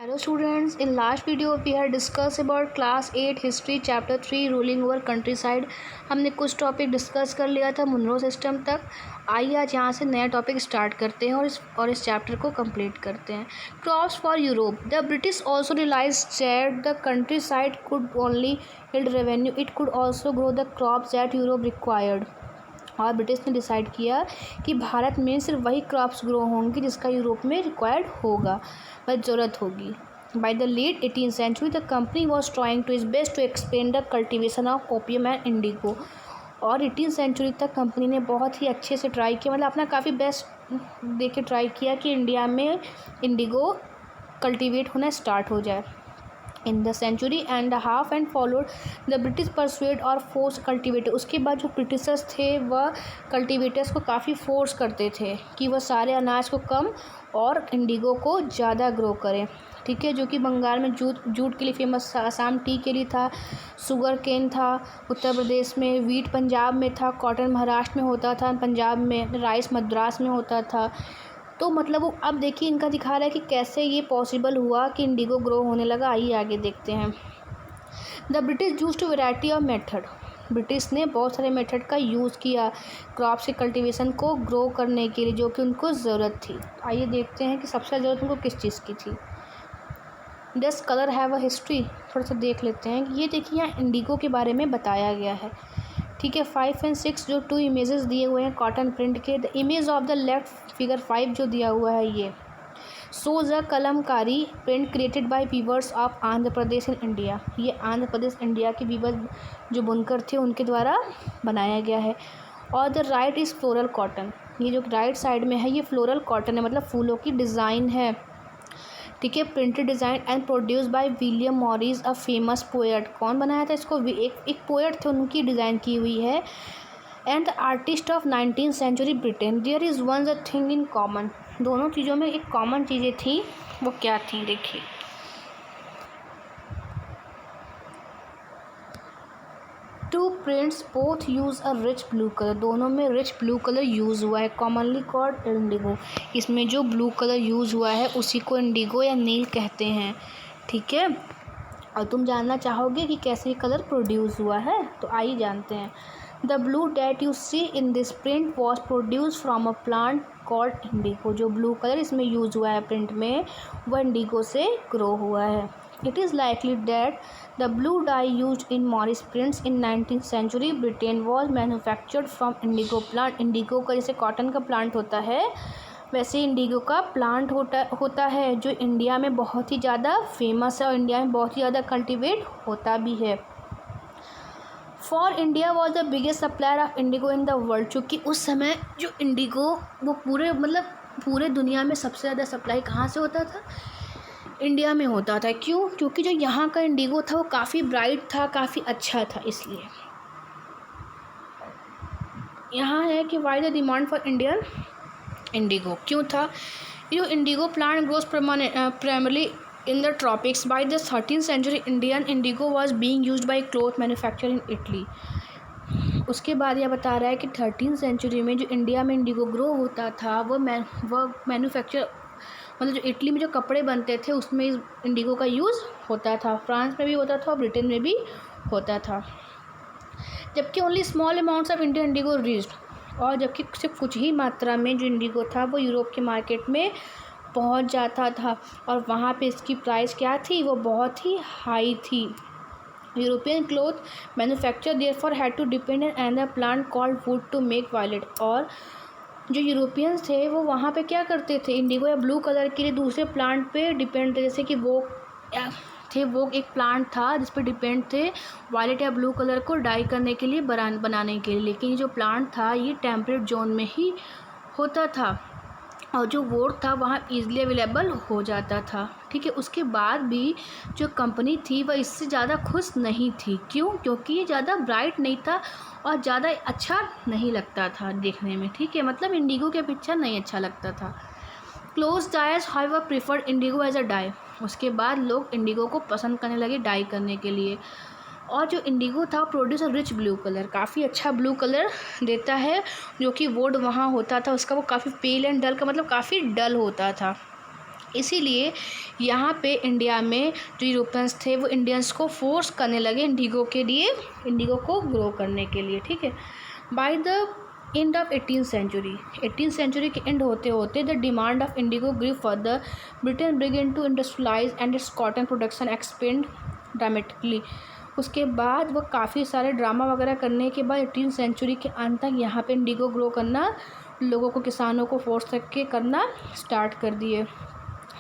Hello students, in last video we had discussed about class 8 history chapter 3 ruling over countryside। हमने कुछ topic discuss कर लिया था Munro system तक। आइए आज यहाँ से नया टॉपिक स्टार्ट करते हैं और इस चैप्टर को कंप्लीट करते हैं। Crops for Europe. The British also realised that the countryside could only yield revenue, it could also grow the crops that Europe required. और ब्रिटिश ने डिसाइड किया कि भारत में सिर्फ वही क्रॉप्स ग्रो होंगी जिसका यूरोप में रिक्वायर्ड होगा, ज़रूरत होगी। By the late 18th century the company was trying to is best to expand the cultivation of opium and indigo. और 18th सेंचुरी तक कंपनी ने बहुत ही अच्छे से ट्राई किया, मतलब अपना काफ़ी बेस्ट दे के ट्राई किया कि इंडिया में इंडिगो कल्टिवेट होना स्टार्ट हो जाए। In the century and half and followed the British persuaded और फोर्स कल्टिवेटर। उसके बाद जो ब्रिटिशर्स थे वह कल्टिवेटर्स को काफ़ी फोर्स करते थे कि वह सारे अनाज को कम और इंडिगो को ज़्यादा ग्रो करें। ठीक है, जो कि बंगाल में जूट के लिए फेमस था, असम टी के लिए था, शुगर केन था उत्तर प्रदेश में, वीट पंजाब में था, कॉटन महाराष्ट्र में होता था, पंजाब में राइस मद्रास में होता था। तो मतलब वो अब देखिए इनका दिखा रहा है कि कैसे ये पॉसिबल हुआ कि इंडिगो ग्रो होने लगा। आइए आगे देखते हैं। The British used to variety of method. British ने बहुत सारे मेथड का यूज़ किया क्रॉप्स के कल्टीवेशन को ग्रो करने के लिए, जो कि उनको ज़रूरत थी। आइए देखते हैं कि सबसे ज़रूरत उनको किस चीज़ की थी। डस कलर हैव अ हिस्ट्री। थोड़ा सा देख लेते हैं। ये देखिए यहाँ इंडिगो के बारे में बताया गया है। ठीक है, 5 और 6 जो 2 इमेजेस दिए हुए हैं कॉटन प्रिंट के। The image of the left figure 5 जो दिया हुआ है ये shows a Kalamkari print created by weavers of Andhra Pradesh in India. ये आंध्र प्रदेश इंडिया के वीवर जो बुनकर थे उनके द्वारा बनाया गया है। और the right is floral cotton. ये जो राइट साइड में है ये फ्लोरल कॉटन है, मतलब फूलों की डिज़ाइन है। ठीक है, printed design and produce by William Morris a famous poet. कौन बनाया था इसको? एक पोएट थे, उनकी डिज़ाइन की हुई है। And the artist of 19th century Britain. There is one the thing in common. दोनों चीज़ों में एक कॉमन चीज़ें थी, वो क्या थी देखिए। Two prints both use a rich blue colour. दोनों में रिच ब्लू कलर यूज़ हुआ है, कॉमनली कॉल्ड इंडिगो। इसमें जो ब्लू कलर यूज़ हुआ है उसी को इंडिगो या नील कहते हैं। ठीक है, और तुम जानना चाहोगे कि कैसे ये कलर प्रोड्यूस हुआ है, तो आइए जानते हैं। The blue that you see in this print was produce from a plant called indigo. जो ब्लू कलर इसमें यूज़ हुआ है प्रिंट में वह इंडिगो से ग्रो हुआ है। It is likely that the blue dye used in Morris prints in 19th century Britain was manufactured from indigo plant। Indigo का जैसे कॉटन का प्लांट होता है वैसे इंडिगो का प्लांट होता है जो इंडिया में बहुत ही ज़्यादा फेमस है और इंडिया में बहुत ही ज़्यादा कल्टिवेट होता भी है। For India was the biggest supplier of indigo in the world. चूँकि उस समय जो इंडिगो वो पूरे दुनिया में सबसे ज़्यादा सप्लाई कहाँ से होता था? इंडिया में होता था। क्यों? क्योंकि जो यहाँ का इंडिगो था वो काफ़ी ब्राइट था, काफ़ी अच्छा था। इसलिए यहाँ है कि why the demand for Indian indigo क्यों था? जो indigo plant grows primarily in the tropics. By the 13th century Indian indigo was being used by cloth manufacture in Italy. उसके बाद यह बता रहा है कि 13th सेंचुरी में जो इंडिया में इंडिगो ग्रो होता था वह मैन्युफैक्चर, मतलब जो इटली में जो कपड़े बनते थे उसमें इंडिगो का यूज़ होता था। फ्रांस में भी होता था और ब्रिटेन में भी होता था। जबकि only small amounts of Indian Indigo reached. और जबकि सिर्फ कुछ ही मात्रा में जो इंडिगो था वो यूरोप के मार्केट में पहुंच जाता था और वहाँ पे इसकी प्राइस क्या थी? वो बहुत ही हाई थी। European cloth manufacture therefore had to depend on another plant called woad to make violet. और जो यूरोपियंस थे वो वहाँ पे क्या करते थे? इंडिगो या ब्लू कलर के लिए दूसरे प्लांट पे डिपेंड थे। जैसे कि वो एक प्लांट था जिस पे डिपेंड थे वायलेट या ब्लू कलर को डाई करने के लिए, बनाने के लिए। लेकिन ये जो प्लांट था ये टेम्परेट जोन में ही होता था और जो वोड था वहाँ ईजिली अवेलेबल हो जाता था। ठीक है, उसके बाद भी जो कंपनी थी वह इससे ज़्यादा खुश नहीं थी। क्यों? क्योंकि ये ज़्यादा ब्राइट नहीं था और ज़्यादा अच्छा नहीं लगता था देखने में। ठीक है, मतलब इंडिगो के पिक्चर नहीं अच्छा लगता था। Cloth dyers however preferred indigo as a dye. उसके बाद लोग इंडिगो को पसंद करने लगे डाई करने के लिए। और जो इंडिगो था produce a rich blue colour, काफ़ी अच्छा ब्लू कलर देता है। जो कि वुड वहाँ होता था उसका वो काफ़ी पेल एंड डल का मतलब काफ़ी डल होता था। इसीलिए यहाँ पे इंडिया में जो यूरोपियंस थे वो इंडियंस को फोर्स करने लगे इंडिगो के लिए, इंडिगो को ग्रो करने के लिए, ठीक है। By the end of 18th century के एंड होते होते the demand of indigo grew further, Britain began to industrialise and its cotton production expand dramatically. उसके बाद वो काफ़ी सारे ड्रामा वगैरह करने के बाद 18th सेंचुरी के अंत तक यहाँ पे इंडिगो ग्रो करना, लोगों को, किसानों को फोर्स करके करना स्टार्ट कर दिए,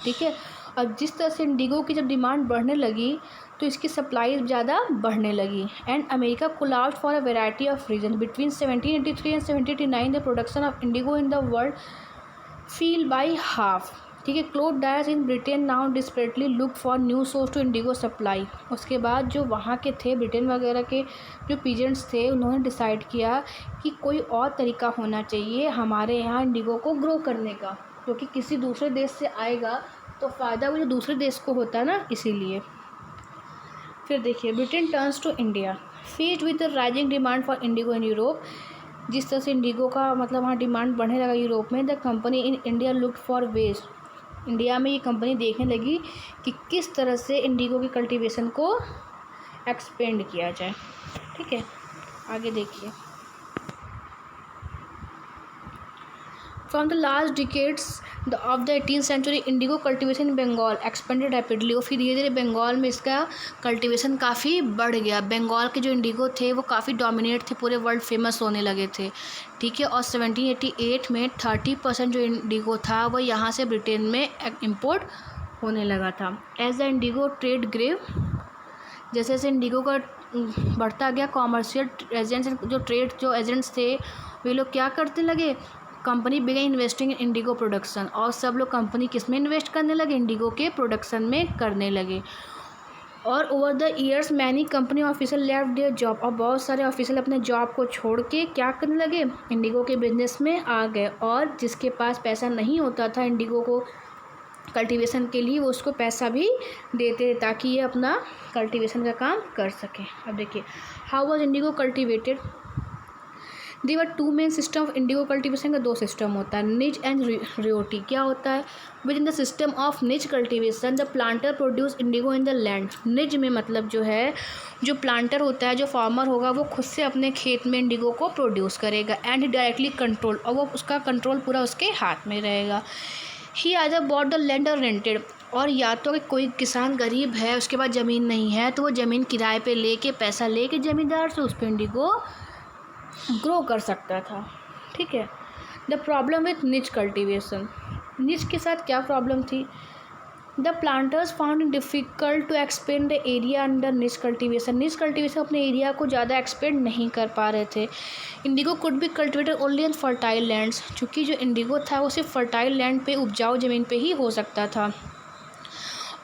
ठीक है। अब जिस तरह से इंडिगो की जब डिमांड बढ़ने लगी तो इसकी सप्लाई ज़्यादा बढ़ने लगी and America collapsed for a variety of reason. Between 1783 and 1789 the production of indigo in the world fell by half, ठीक है। Cloth dyers in Britain now desperately look for new source to indigo supply. उसके बाद जो वहाँ के थे Britain वगैरह के जो पीजेंट्स थे, उन्होंने डिसाइड किया कि कोई और तरीका होना चाहिए हमारे यहाँ इंडिगो को ग्रो करने का, क्योंकि किसी दूसरे देश से आएगा तो फ़ायदा वो जो दूसरे देश को होता है ना, इसीलिए। फिर देखिए Britain turns to India faced with the rising demand for indigo in Europe. जिस तरह से इंडिगो का मतलब वहाँ डिमांड बढ़ने लगा यूरोप में, the company in India looked for ways. India में ये कंपनी देखने लगी कि किस तरह से इंडिगो की कल्टीवेशन को एक्सपेंड किया जाए, ठीक है। आगे देखिए, from the last decades of the 18th century indigo cultivation in Bengal expanded rapidly. और फिर धीरे धीरे बंगाल में इसका कल्टीवेशन काफ़ी बढ़ गया। बंगाल के जो इंडिगो थे वो काफ़ी डोमिनेट थे, पूरे वर्ल्ड फेमस होने लगे थे, ठीक है। और 1788 में 30% जो इंडिगो था वो यहाँ से ब्रिटेन में इम्पोर्ट होने लगा था। As the indigo trade grew, जैसे जैसे इंडिगो का बढ़ता गया, कॉमर्शियल एजेंट्स जो एजेंट्स थे वे लोग क्या करते लगे, company began investing in indigo production. और सब लोग कंपनी किस में इन्वेस्ट करने लगे, इंडिगो के प्रोडक्शन में करने लगे। और over the years many company officer left their job. और बहुत सारे ऑफिसर अपने जॉब को छोड़ के क्या करने लगे, इंडिगो के बिजनेस में आ गए। और जिसके पास पैसा नहीं होता था इंडिगो को कल्टीवेशन के लिए, वो उसको पैसा भी देते ताकि ये अपना कल्टीवेशन का काम कर सके। अब देखिए how was indigo cultivated. There two main system of indigo cultivation का 2 सिस्टम होता है, निज एंड रियोटी। क्या होता है, within the system of nij cultivation the planter produce indigo in the land. Nij में मतलब जो है, जो प्लांटर होता है, जो फार्मर होगा, वो खुद से अपने खेत में इंडिगो को प्रोड्यूस करेगा एंड डायरेक्टली कंट्रोल, और वो उसका कंट्रोल पूरा उसके हाथ में रहेगा। ही आइदर बॉट द लैंड और रेंटेड, और या तो कि कोई किसान गरीब है, उसके पास ज़मीन नहीं है, तो वो ज़मीन किराए पे लेके, पैसा लेके ज़मींदार से उस पर इंडिगो ग्रो कर सकता था, ठीक है। The problem with nij cultivation, निच के साथ क्या प्रॉब्लम थी, the planters found it difficult to expand the area under nij cultivation. Nij cultivation अपने एरिया को ज़्यादा एक्सपेंड नहीं कर पा रहे थे। Indigo could be cultivated only in fertile lands, चूँकि जो इंडिगो था वो सिर्फ फर्टाइल लैंड पे, उपजाऊ ज़मीन पे ही हो सकता था।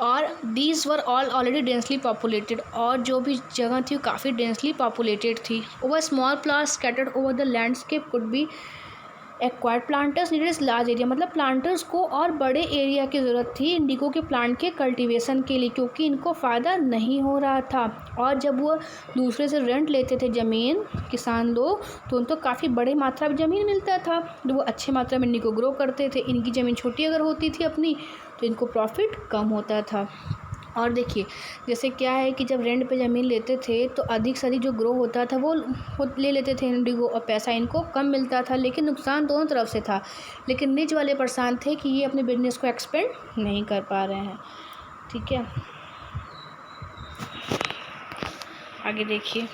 और these were already densely populated, और जो भी जगह थी वो काफ़ी डेंसली पॉपुलेटेड थी। Over small plants scattered over the landscape could be acquired. Planters needed large area, मतलब प्लांटर्स को और बड़े एरिया की ज़रूरत थी इंडिगो के प्लांट के कल्टीवेशन के लिए, क्योंकि इनको फ़ायदा नहीं हो रहा था। और जब वो दूसरे से रेंट लेते थे ज़मीन किसान लोग, तो उनको काफ़ी बड़े मात्रा में ज़मीन मिलता था, तो वो अच्छे मात्रा में इंडिगो ग्रो करते थे। इनकी ज़मीन छोटी अगर होती थी अपनी, तो इनको प्रॉफिट कम होता था। और देखिए जैसे क्या है कि जब रेंट पे ज़मीन लेते थे तो अधिक से अधिक जो ग्रो होता था वो ले लेते थे इंडिगो, और पैसा इनको कम मिलता था, लेकिन नुकसान दोनों तरफ से था। लेकिन निज वाले परेशान थे कि ये अपने बिजनेस को एक्सपेंड नहीं कर पा रहे हैं, ठीक है। आगे देखिए,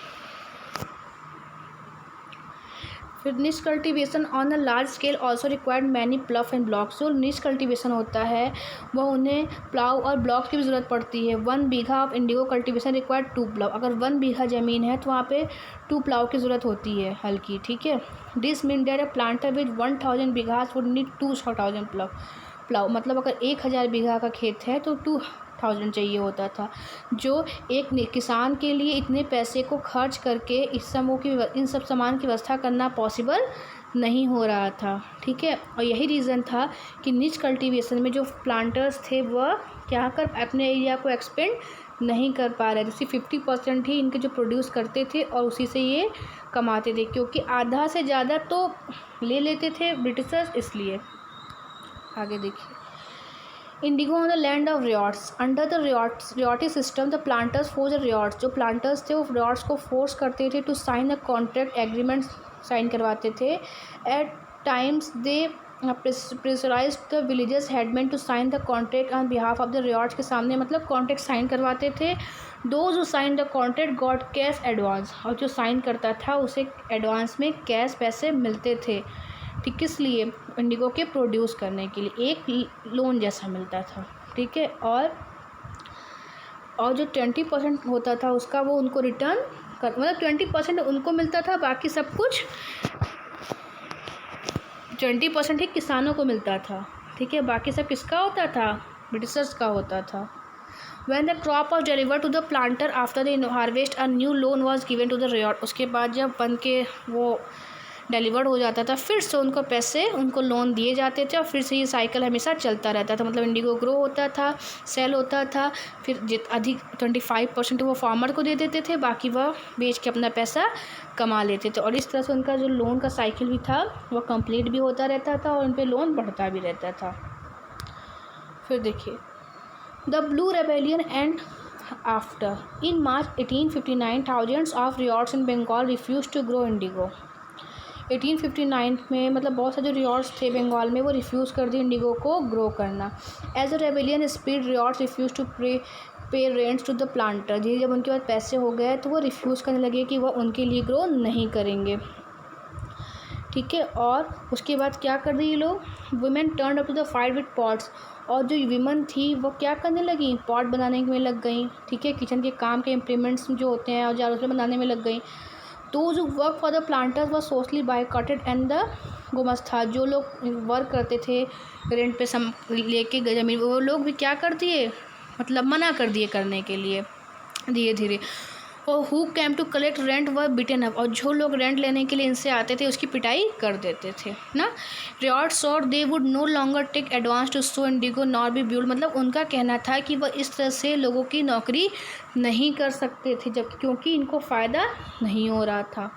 फिर निच cultivation on a large scale also required many प्लफ and blocks. जो निच कल्टीवेशन होता है वह उन्हें प्लाव और ब्लॉक्स की भी ज़रूरत पड़ती है। 1 bigha of indigo cultivation required 2 plough. अगर 1 बीघा ज़मीन है तो वहाँ पे 2 प्लाव की ज़रूरत होती है, हल्की, ठीक है। This mean that a planter with 1000 bighas would need 2000 plough. मतलब अगर 1000 बीघा का खेत है तो 2000 चाहिए होता था, जो एक किसान के लिए इतने पैसे को खर्च करके इन सब सामान की व्यवस्था करना पॉसिबल नहीं हो रहा था, ठीक है। और यही रीज़न था कि निच कल्टीवेशन में जो प्लांटर्स थे वह क्या कर अपने एरिया को एक्सपेंड नहीं कर पा रहे थे। सिर्फ 50% ही इनके जो प्रोड्यूस करते थे और उसी से ये कमाते थे, क्योंकि आधा से ज़्यादा तो ले लेते थे ब्रिटिशर्स, इसलिए। आगे देखिए, indigo on the land of ryots. Under the ryoti system the planters force the ryots. जो प्लांटर्स थे वो रियॉट्स को फोर्स करते थे to sign the contract agreement sign करवाते थे। At times they pressurise the villages headman to sign the contract on behalf of the ryots के सामने मतलब कॉन्ट्रैक्ट साइन करवाते थे। Those who sign the contract got cash advance. और जो sign करता था उसे एडवांस में कैश पैसे मिलते थे। ठीक, किस लिए? इंडिगो के प्रोड्यूस करने के लिए एक लोन जैसा मिलता था। ठीक है, और जो 20% होता था उसका वो उनको रिटर्न कर मतलब 20% उनको मिलता था, बाकी सब कुछ 20% ही किसानों को मिलता था। ठीक है, बाकी सब किसका होता था? ब्रिटिशर्स का होता था। When the crop was delivered to the planter after the harvest, a new loan was given to the riot। उसके बाद जब बन के वो डिलीवर्ड हो जाता था फिर से उनको पैसे उनको लोन दिए जाते थे और फिर से ये साइकिल हमेशा चलता रहता था। मतलब इंडिगो ग्रो होता था, सेल होता था, फिर अधिक 25% वो फार्मर को दे देते थे, बाकी वह बेच के अपना पैसा कमा लेते थे। और इस तरह से उनका जो लोन का साइकिल भी था वह कंप्लीट भी होता रहता था और उन पर लोन बढ़ता भी रहता था। फिर देखिए the blue rebellion and after. In March 1859 thousands of riots in Bengal refused to grow indigo। 1859 में मतलब बहुत सारे जो रियॉट्स थे बंगाल में वो रिफ्यूज़ कर दी इंडिगो को ग्रो करना। As a rebellion spread ryots refuse to pay rents to the planter. जी जब उनके पास पैसे हो गए तो वो रिफ्यूज़ करने लगे कि वह उनके लिए ग्रो नहीं करेंगे। ठीक है, और उसके बाद क्या कर रही लोग? Women turn up to the fight with pots. और जो विमन थी वो क्या करने लगी? पॉट बनाने में लग गई। ठीक है, किचन के काम के इम्प्लीमेंट्स जो होते हैं औजार उसमें बनाने में लग गई। तो जो वर्क फॉर द प्लांटर्स व सोशली बायकॉटेड एंड द गुमस्ता। जो लोग वर्क करते थे रेंट पे लेके ज़मीन वो लोग भी क्या कर दिए? मतलब मना कर दिए करने के लिए धीरे धीरे। और who came to collect rent were beaten up. और जो लोग रेंट लेने के लिए इनसे आते थे उसकी पिटाई कर देते थे ना। Ryot swore they would no longer take advance to sow indigo nor be bullied. मतलब उनका कहना था कि वह इस तरह से लोगों की नौकरी नहीं कर सकते थे जब क्योंकि इनको फ़ायदा नहीं हो रहा था।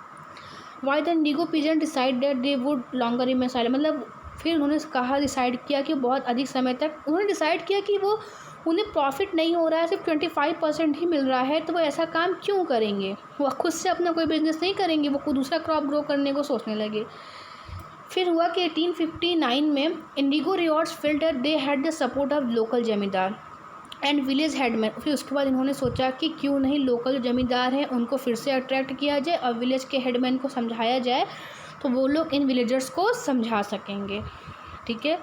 Why the Indigo peasant decide that they would longer remain silent. मतलब फिर उन्होंने कहा डिसाइड किया कि बहुत अधिक समय तक उन्होंने डिसाइड किया कि वो उन्हें प्रॉफिट नहीं हो रहा है, सिर्फ 25% ही मिल रहा है, तो वो ऐसा काम क्यों करेंगे? वो खुद से अपना कोई बिजनेस नहीं करेंगे, वो कोई दूसरा क्रॉप ग्रो करने को सोचने लगे। फिर हुआ कि 1859 में indigo ryots felt that they had the support of local zamindar and village headman. फिर उसके बाद इन्होंने सोचा कि क्यों नहीं लोकल जो जमींदार हैं उनको फिर से अट्रैक्ट किया जाए और विलेज के हेडमैन को समझाया जाए तो वो लोग इन विलेजर्स को समझा सकेंगे। ठीक है,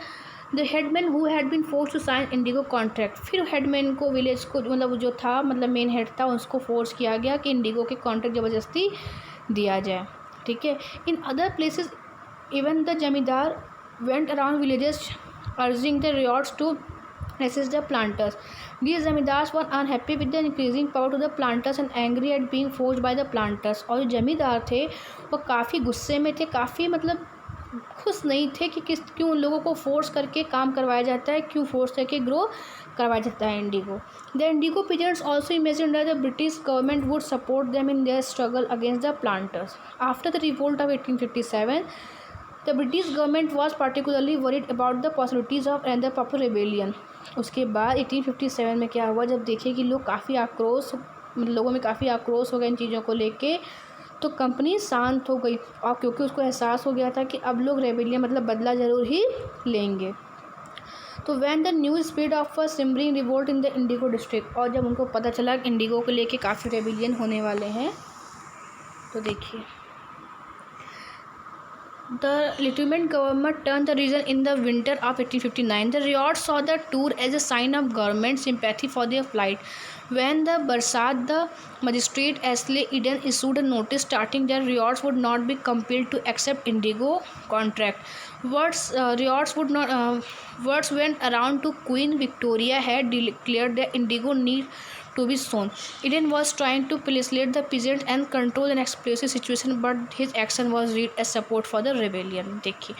the headman who had been force to sign indigo contract. फिर हेडमैन को विलेज को मतलब जो था मतलब मेन हेड था उसको फोर्स किया गया कि इंडिगो के कॉन्ट्रैक्ट ज़बरदस्ती दिया जाए। ठीक है, in other places even the zamindar went around villages urging the ryots to assist the planters। These zamindars were unhappy with the increasing power to the planters and angry at being forced by the planters. और जो जमींदार थे वो काफ़ी गुस्से में थे, काफ़ी मतलब खुश नहीं थे कि क्यों उन लोगों को फोर्स करके काम करवाया जाता है, क्यों फोर्स करके ग्रो करवाया जाता है Indigo. The Indigo peasants also imagine that the British government would support them in their struggle against the planters. After the revolt of 1857 the British government was particularly worried about the possibilities of and the popular rebellion. उसके बाद 1857 में क्या हुआ, जब देखे कि लोग काफ़ी आक्रोश लोगों में काफ़ी आक्रोश हो गया इन चीज़ों को लेके, तो कंपनी शांत हो गई। और क्योंकि उसको एहसास हो गया था कि अब लोग रेबेलियन मतलब बदला ज़रूर ही लेंगे। तो when the new speed of a simmering revolt in the indigo district. और जब उनको पता चला कि इंडिगो को लेके काफ़ी रेबेलियन होने वाले हैं, तो देखिए The Lieutenant Government turned the region in the winter of 1859. The riots saw the tour as a sign of government sympathy for their plight. When the Barsat, the magistrate Ashley Eden issued a notice stating that riots would not be compelled to accept indigo contract. Words went around to Queen Victoria had declared that indigo need to be sown. Eden was trying to facilitate the peasants and control an explosive situation, but his action was read as support for the rebellion। देखिए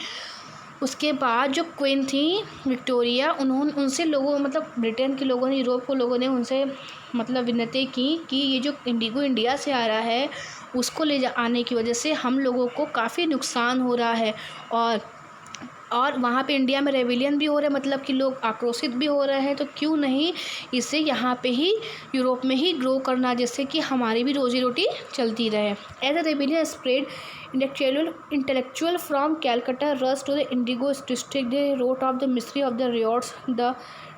उसके बाद जो queen थी Victoria, उनसे लोगों मतलब Britain के लोगों ने, यूरोप के लोगों ने उनसे मतलब विनती की कि ये जो इंडिगो इंडिया से आ रहा है उसको ले आने की वजह से हम लोगों को काफ़ी नुकसान हो रहा है और और वहाँ पे इंडिया में रेविलियन भी हो रहा है, मतलब कि लोग आक्रोशित भी हो रहे हैं, तो क्यों नहीं इसे यहाँ पे ही यूरोप में ही ग्रो करना, जिससे कि हमारी भी रोजी रोटी चलती रहे। As a rebellion spread intellectual from Calcutta rush to the indigo district, they wrote of the mystery of the ryots, the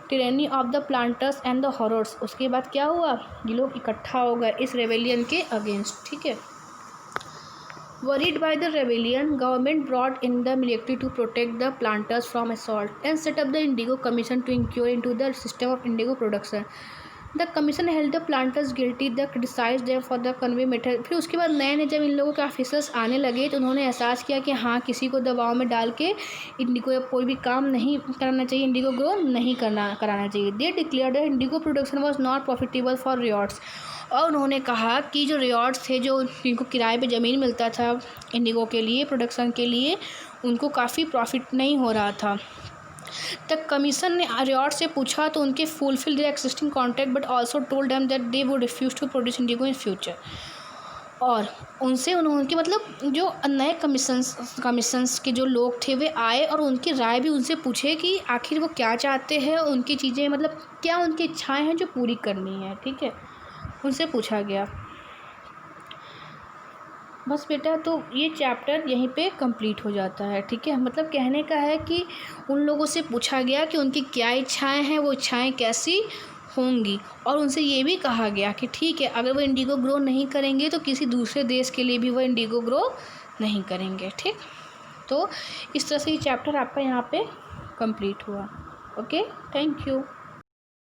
tyranny of the planters and the horrors. उसके बाद क्या हुआ, ये लोग इकट्ठा हो गए इस रेवेलियन के अगेंस्ट, ठीक है। Worried by the rebellion, government brought in the military to protect the planters from assault and set up the Indigo Commission to inquire into the system of indigo production. The commission held the planters guilty, the criticized them for the convey method. फिर उसके बाद नए नए जब इन लोगों के officers आने लगे तो उन्होंने एहसास किया कि हाँ, किसी को दबाव में डाल के इंडिगो या कोई भी काम नहीं करना चाहिए, इंडिगो ग्रो नहीं कराना चाहिए। They declared that indigo production was not profitable for ryots. और उन्होंने कहा कि जो रियॉट्स थे, जो जिनको किराए पे ज़मीन मिलता था इंडिगो के लिए, प्रोडक्शन के लिए, उनको काफ़ी प्रॉफिट नहीं हो रहा था। तब कमीशन ने रियॉट से पूछा तो उनके fulfil their existing contract but also told them that they would refuse to produce indigo in future. और उनसे उनके मतलब जो नए कमीशंस के जो लोग थे वे आए और उनकी राय भी उनसे पूछे कि आखिर वो क्या चाहते हैं, उनकी चीज़ें मतलब क्या उनकी इच्छाएं हैं जो पूरी करनी है, ठीक है, उनसे पूछा गया। बस बेटा, तो ये चैप्टर यहीं पे कंप्लीट हो जाता है, ठीक है। मतलब कहने का है कि उन लोगों से पूछा गया कि उनकी क्या इच्छाएं हैं, वो इच्छाएं कैसी होंगी, और उनसे ये भी कहा गया कि ठीक है, अगर वो इंडिगो ग्रो नहीं करेंगे तो किसी दूसरे देश के लिए भी वो इंडिगो ग्रो नहीं करेंगे, ठीक। तो इस तरह से ये चैप्टर आपका यहाँ पे कंप्लीट हुआ। Okay, thank you.